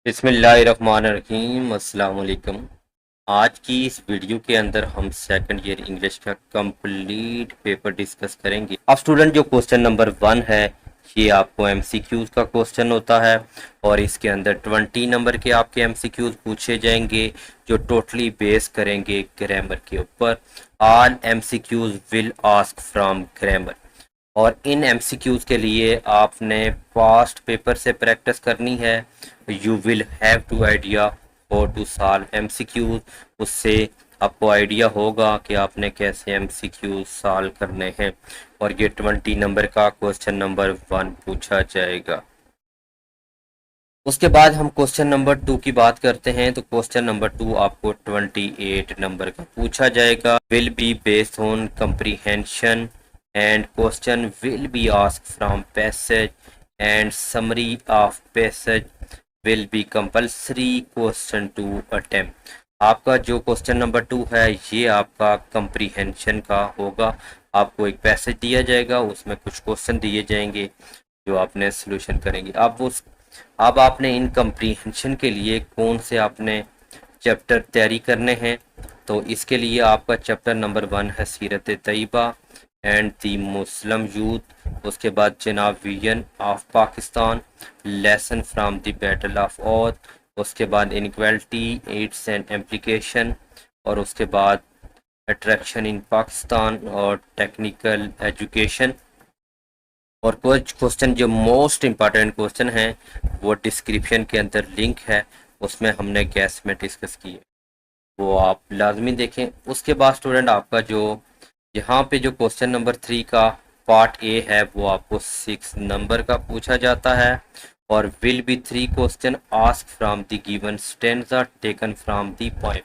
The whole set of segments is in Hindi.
बिस्मिल्लाहिर्रहमानिर्रहीम अस्सलाम वालेकुम। आज की इस वीडियो के अंदर हम सेकंड ईयर इंग्लिश का कंप्लीट पेपर डिस्कस करेंगे। अब स्टूडेंट जो क्वेश्चन नंबर 1 है ये आपको एमसीक्यूज का क्वेश्चन होता है और इसके अंदर 20 नंबर के आपके एमसीक्यूज पूछे जाएंगे जो टोटली बेस करेंगे ग्रामर के ऊपर। All MCQs will ask from grammar और इन एमसीक्यूज के लिए आपने पास्ट पेपर से प्रैक्टिस करनी है। You will have to idea how to solve MCQs. उससे आपको आइडिया होगा कि आपने कैसे एमसीक्यूज सॉल्व करने हैं और ये 20 नंबर का क्वेश्चन नंबर 1 पूछा जाएगा। उसके बाद हम क्वेश्चन नंबर 2 की बात करते हैं तो क्वेश्चन नंबर 2 आपको 28 नंबर का पूछा जाएगा। Will be based on comprehension and question will be asked from passage and summary of passage will be compulsory question to attempt। आपका जो क्वेश्चन नंबर 2 है ये आपका कंप्रीहेंशन का होगा। आपको एक पैसेज दिया जाएगा, उसमें कुछ क्वेश्चन दिए जाएंगे जो आपने सोल्यूशन करेंगे। अब आपने इन कंप्रीहेंशन के लिए कौन से आपने चैप्टर तैयारी करने हैं तो इसके लिए आपका चैप्टर नंबर 1 है सीरत तैयबा एंड दी मुस्लिम यूथ। उसके बाद जनाब vision of Pakistan, lesson from the battle of Uhud. उसके बाद इनक्वालिटी एड्स एंड एम्प्लीकेशन और उसके बाद अट्रैक्शन इन पाकिस्तान और टेक्निकल एजुकेशन। और कुछ क्वेश्चन जो मोस्ट इम्पॉर्टेंट क्वेश्चन हैं वो डिस्क्रिप्शन के अंदर लिंक है, उसमें हमने गैस में डिस्कस किए, वो आप लाजमी देखें। उसके बाद स्टूडेंट आपका जो यहाँ पे जो क्वेश्चन नंबर 3 का पार्ट ए है वो आपको 6 नंबर का पूछा जाता है और will be 3 question ask from the given stanza taken from the poem.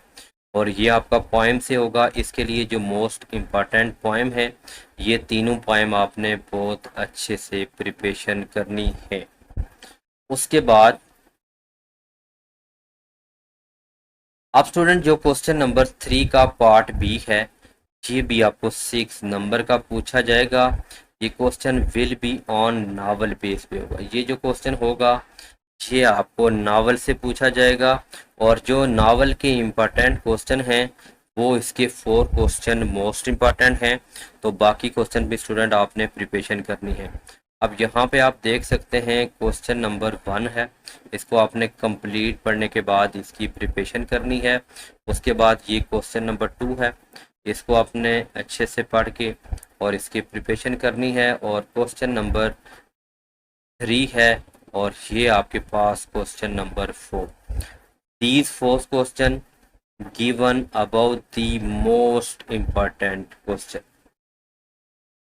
और ये आपका पोएम से होगा। इसके लिए जो मोस्ट इम्पॉर्टेंट पोएम है ये तीनों पोएम आपने बहुत अच्छे से प्रिपरेशन करनी है। उसके बाद अब स्टूडेंट जो क्वेश्चन नंबर 3 का पार्ट बी है ये भी आपको 6 नंबर का पूछा जाएगा। ये question will be on novel base पे होगा। ये जो क्वेश्चन होगा ये आपको नावल से पूछा जाएगा और जो नावल के इम्पोर्टेंट क्वेश्चन हैं वो इसके 4 क्वेश्चन मोस्ट इम्पॉर्टेंट हैं, तो बाकी क्वेश्चन भी स्टूडेंट आपने प्रिपरेशन करनी है। अब यहाँ पे आप देख सकते हैं क्वेश्चन नंबर 1 है, इसको आपने कंप्लीट पढ़ने के बाद इसकी प्रिपरेशन करनी है। उसके बाद ये क्वेश्चन नंबर 2 है, इसको आपने अच्छे से पढ़ के और इसकी प्रिपरेशन करनी है। और क्वेश्चन नंबर 3 है और ये आपके पास question number 4। These 4 question given above the most important question.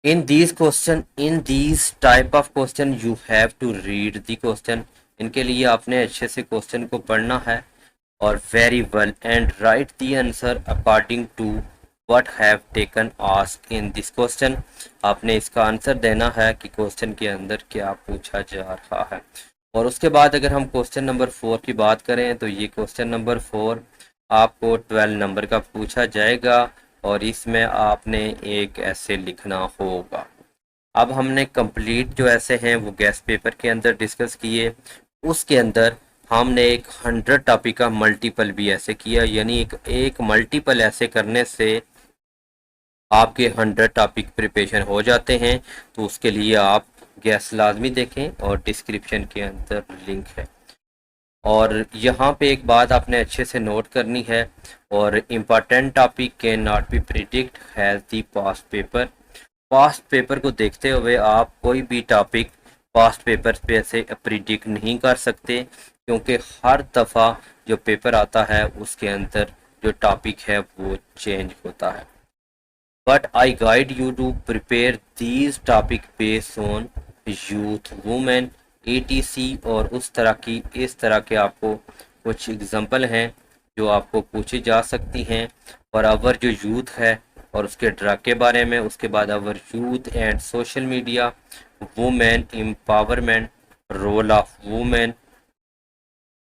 In these type of question you have to read the question। इनके लिए आपने अच्छे से क्वेश्चन को पढ़ना है और very well and write the answer according to what have taken asked in this question। आपने इसका आंसर देना है कि क्वेश्चन के अंदर क्या पूछा जा रहा है। और उसके बाद अगर हम क्वेश्चन नंबर 4 की बात करें तो ये क्वेश्चन नंबर 4 आपको 12 नंबर का पूछा जाएगा और इसमें आपने एक ऐसे लिखना होगा। अब हमने कंप्लीट जो ऐसे हैं वो गैस पेपर के अंदर डिस्कस किए। उसके अंदर हमने एक 100 टॉपिक का मल्टीपल भी ऐसे किया, यानी एक मल्टीपल ऐसे करने से आपके 100 टॉपिक प्रिपरेशन हो जाते हैं। तो उसके लिए आप गैस लाजमी देखें और डिस्क्रिप्शन के अंदर लिंक है। और यहाँ पे एक बात आपने अच्छे से नोट करनी है, और important topic can not be predict has the past paper. Past paper को देखते हुए आप कोई भी टॉपिक पास्ट पेपर पे ऐसे प्रिडिक्ट नहीं कर सकते, क्योंकि हर दफ़ा जो पेपर आता है उसके अंदर जो टॉपिक है वो चेंज होता है। But I guide you to prepare these topic based on youth, women, etc और इस तरह के आपको कुछ एग्जांपल हैं जो आपको पूछी जा सकती हैं। और अवर जो यूथ है और उसके ड्रग के बारे में, उसके बाद our youth and social media, women empowerment, role of women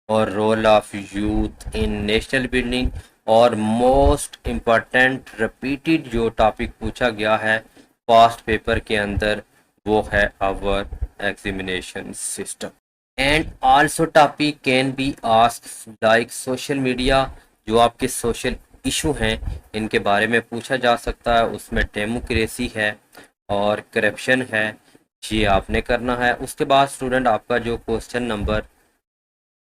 और role of youth in national building. और मोस्ट इम्पॉर्टेंट रिपीटेड जो टॉपिक पूछा गया है पास्ट पेपर के अंदर वो है our examination system. And also topic can be ask like social media, जो आपके सोशल इशू हैं इनके बारे में पूछा जा सकता है। उसमें डेमोक्रेसी है और करप्शन है, ये आपने करना है। उसके बाद स्टूडेंट आपका जो क्वेश्चन नंबर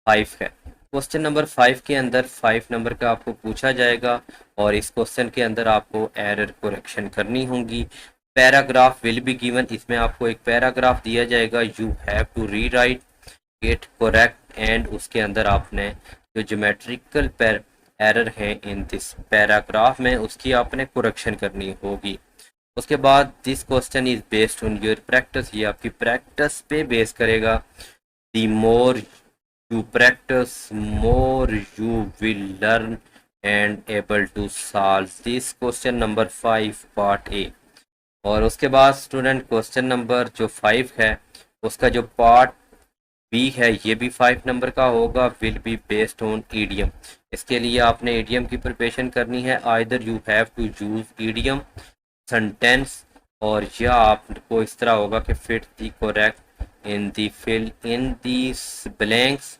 5 है, क्वेश्चन नंबर 5 के अंदर 5 नंबर का आपको पूछा जाएगा और इस क्वेश्चन के अंदर आपको एरर करेक्शन करनी होगी। पैराग्राफ विल बी गिवन, इसमें आपको एक पैराग्राफ दिया जाएगा, you have to rewrite it correct, and उसके अंदर आपने जो ज्योमेट्रिकल एरर है इन दिस पैराग्राफ में उसकी आपने करेक्शन करनी होगी। उसके बाद this question is based on your practice, ये आपकी प्रैक्टिस पे बेस करेगा। The more you practice more you will learn and able to solve this question number 5 part A. और उसके बाद स्टूडेंट क्वेश्चन नंबर जो 5 है उसका जो पार्ट बी है ये भी 5 नंबर का होगा, will be based on idiom. इसके लिए आपने ईडियम की प्रिपरेशन करनी है, either you have to use idiom sentence, और या आपको इस तरह होगा कि fit the correct in the fill in these blanks.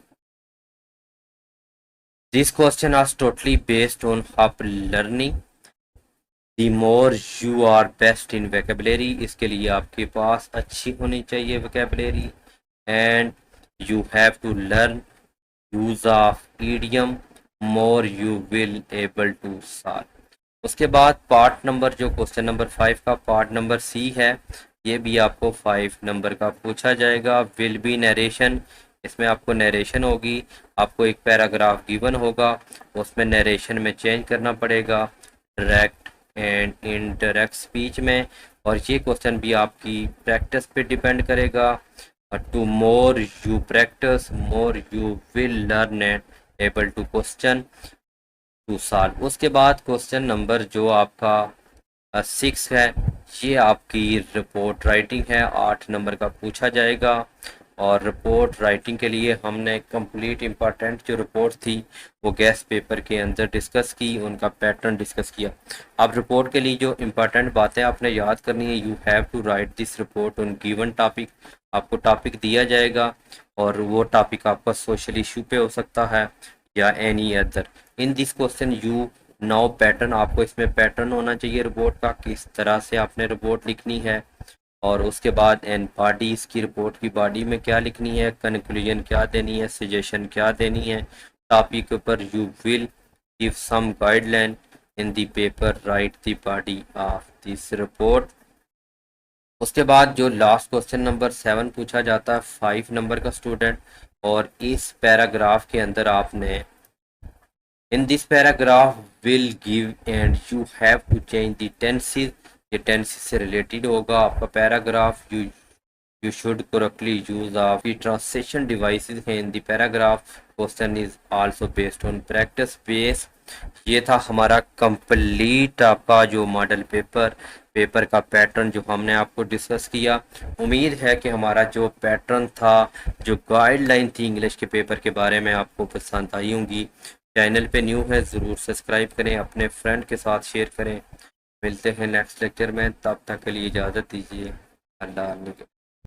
This question are totally based on hub learning. The more you are best in vocabulary, इसके लिए आपके पास अच्छी होनी चाहिए vocabulary, and you have to learn use of idiom, more you will able to solve। उसके बाद पार्ट नंबर जो क्वेश्चन नंबर 5 का पार्ट नंबर सी है ये भी आपको 5 नंबर का पूछा जाएगा। विल बी नरेशन, इसमें आपको नरेशन होगी, आपको एक पैराग्राफ गिवन होगा उसमें नरेशन में चेंज करना पड़ेगा डायरेक्ट एंड इनडायरेक्ट स्पीच में, और ये क्वेश्चन भी आपकी प्रैक्टिस पे डिपेंड करेगा। To more you practice, more you will learn and able to question to solve। उसके बाद क्वेश्चन नंबर जो आपका 6 है ये आपकी रिपोर्ट राइटिंग है, 8 नंबर का पूछा जाएगा। और रिपोर्ट राइटिंग के लिए हमने कंप्लीट इम्पॉर्टेंट जो रिपोर्ट थी वो गेस्ट पेपर के अंदर डिस्कस की, उनका पैटर्न डिस्कस किया। अब रिपोर्ट के लिए जो इम्पॉर्टेंट बातें आपने याद करनी है, you have to write this report on given topic. आपको टॉपिक दिया जाएगा और वो टॉपिक आपका सोशल इशू पे हो सकता है या any other. In this question you now pattern, आपको इसमें पैटर्न होना चाहिए रिपोर्ट का, किस तरह से आपने रिपोर्ट लिखनी है। और उसके बाद एंड बॉडी, इसकी रिपोर्ट की बॉडी में क्या लिखनी है, कंक्लूजन क्या देनी है, सजेशन क्या देनी है। टॉपिक के ऊपर you will give some guideline in the paper, write the body of this report. उसके बाद जो लास्ट क्वेश्चन नंबर 7 पूछा जाता है 5 नंबर का स्टूडेंट, और इस पैराग्राफ के अंदर आपने in this paragraph will give and you have to change the tenses, ये टेंसेस से रिलेटेड होगा आपका paragraph. You should correctly use of the translation devices है in the paragraph. Question is also based on practice base. ये था हमारा कंप्लीट आपका जो मॉडल पेपर का पैटर्न जो हमने आपको डिस्कस किया। उम्मीद है कि हमारा जो पैटर्न था, जो गाइडलाइन थी इंग्लिश के पेपर के बारे में, आपको पसंद आई होंगी। चैनल पे न्यू है ज़रूर सब्सक्राइब करें, अपने फ्रेंड के साथ शेयर करें। मिलते हैं नेक्स्ट लेक्चर में, तब तक के लिए इजाज़त दीजिए। अल्लाह हाफ़िज़।